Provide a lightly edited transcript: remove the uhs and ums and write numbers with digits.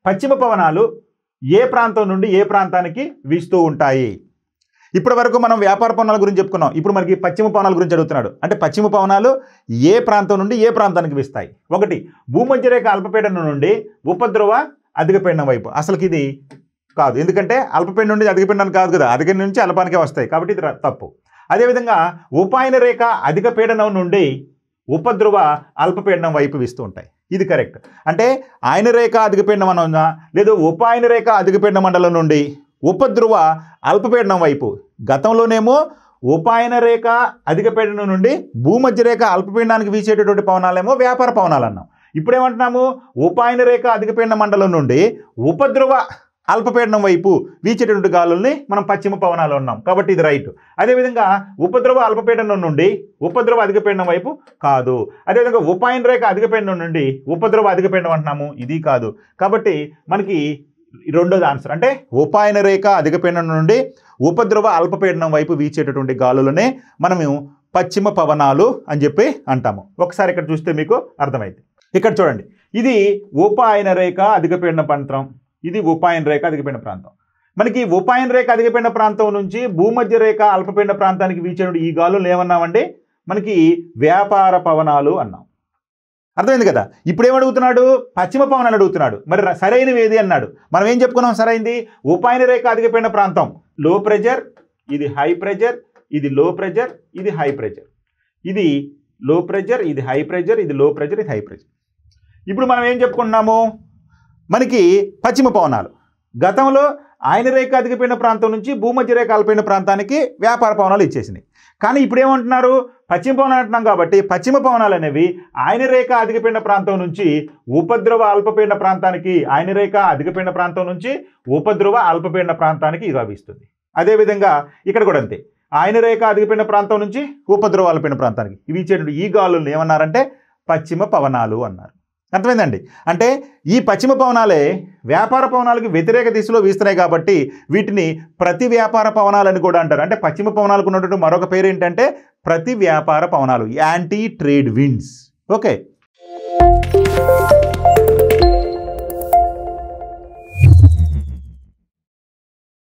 పశ్చిమ పవనాలు ఏ ప్రాంతం నుండి ఏ ప్రాంతానికి వీస్తూ ఉంటాయి? ఇప్పటి వరకు మనం వ్యాపార పవనాల గురించి చెప్పుకున్నాం. ఇప్పుడు మనకి పశ్చిమ పవనాల గురించి అడుగుతున్నాడు. అంటే పశ్చిమ పవనాలు ఏ ప్రాంతం నుండి ఏ ప్రాంతానికి వీస్తాయి? ఒకటి, భూమధ్యరేఖ అల్పపీడనం నుండి ఉపద్రవ అధిక పీడనం వైపు. అసలుకి ఇది కాదు, ఎందుకంటే అల్పపీడనం నుండి అధిక పీడనం కాదు కదా, అధిక నుంచి అల్పానికే వస్తాయి, కాబట్టి ఇది తప్పు. అదేవిధంగా ఉపాయన రేఖ అధిక పీడనం నుండి ఉపద్రవ అల్పపీడనం వైపు వీస్తూ ఉంటాయి. ఇది కరెక్ట్. అంటే ఆయన రేఖ అధిక పీడనం అని ఉందా, లేదా ఉపాయన రేఖ అధిక పీడన మండలం నుండి ఉపద్రవ అల్పపీడనం వైపు. గతంలోనేమో ఉపాయన రేఖ అధిక పీడనం నుండి భూమధ్య రేఖ అల్పపీడనానికి వీచేటటువంటి పవనాలేమో వ్యాపార పవనాలు అన్నాం. ఇప్పుడేమంటున్నాము, ఉపాయన రేఖ అధిక పీడన మండలం నుండి ఉపద్రవ అల్పపీడనం వైపు వీచేటటువంటి గాలుల్ని మనం పశ్చిమ పవనాలు ఉన్నాం, కాబట్టి ఇది రైట్. అదేవిధంగా ఉపద్రవ అల్పపీడనం నుండి ఉపద్రవ అధిక పీడనం వైపు కాదు. అదేవిధంగా ఉపాయన రేఖ అధిక పీడనం నుండి ఉపద్రవ అధిక పీడనం అంటున్నాము, ఇది కాదు. కాబట్టి మనకి రెండోది ఆన్సర్. అంటే ఉపాయన రేఖ అధిక పీడనం నుండి ఉపద్రవ అల్పపీడనం వైపు వీచేటటువంటి గాలులనే మనము పశ్చిమ పవనాలు అని చెప్పి అంటాము. ఒకసారి ఇక్కడ చూస్తే మీకు అర్థమైంది. ఇక్కడ చూడండి, ఇది ఉపాయన రేఖ అధిక పీడన ప్రాంతం, ఇది ఉపాయన రేఖ అధిక పీడన ప్రాంతం. మనకి ఉపాయన రేఖ అధిక పీడన ప్రాంతం నుంచి భూమధ్య రేఖ అల్పపీడన ప్రాంతానికి వీచేటువంటి ఈ గాలులు ఏమన్నామండి, మనకి వ్యాపార పవనాలు అన్నాం. అర్థమైంది కదా. ఇప్పుడు ఏమడుగుతున్నాడు, పశ్చిమ పవనాలు అడుగుతున్నాడు. మరి సరైనవి ఏది అన్నాడు. మనం ఏం చెప్పుకున్నాం, సరైంది ఉపాయన రేఖ అధిక పీడన ప్రాంతం లో ప్రెజర్, ఇది హై ప్రెజర్, ఇది లో ప్రెజర్, ఇది హై ప్రెజర్, ఇది లో ప్రెజర్, ఇది హై ప్రెజర్, ఇది లో ప్రెజర్, ఇది హై ప్రెజర్. ఇప్పుడు మనం ఏం చెప్పుకుంటున్నాము, మనకి పశ్చిమ పవనాలు గతంలో ఆయన రేఖ అధిక పీడన ప్రాంతం నుంచి భూమధ్య రేఖ అల్పపీడన ప్రాంతానికి వ్యాపార పవనాలు ఇచ్చేసినాయి. కానీ ఇప్పుడు ఏమంటున్నారు, పశ్చిమ పవనాలు అంటున్నాం కాబట్టి పశ్చిమ పవనాలు అనేవి ఆయన రేఖ అధిక పీడన ప్రాంతం నుంచి ఉపద్రవ అల్పపీడన ప్రాంతానికి, ఆయన రేఖ అధిక పీడన ప్రాంతం నుంచి ఉపద్రవ అల్పపీడన ప్రాంతానికి ఇది లభిస్తుంది. అదేవిధంగా ఇక్కడ కూడా అంతే, ఆయన రేఖ అధిక పీడన ప్రాంతం నుంచి ఉపద్రవ అల్పపీడన ప్రాంతానికి ఇవి ఇచ్చేటువంటి ఈ గాలులను ఏమన్నారంటే పశ్చిమ పవనాలు అన్నారు. అర్థమైందండి. అంటే ఈ పశ్చిమ పవనాలే వ్యాపార పవనాలకు వ్యతిరేక దిశలో వీస్తున్నాయి కాబట్టి వీటిని ప్రతి వ్యాపార పవనాలని కూడా అంటారు. అంటే పశ్చిమ పవనాలకు ఉన్నటువంటి మరొక పేరు ఏంటంటే ప్రతి వ్యాపార పవనాలు, యాంటీ ట్రేడ్ విండ్స్. ఓకే.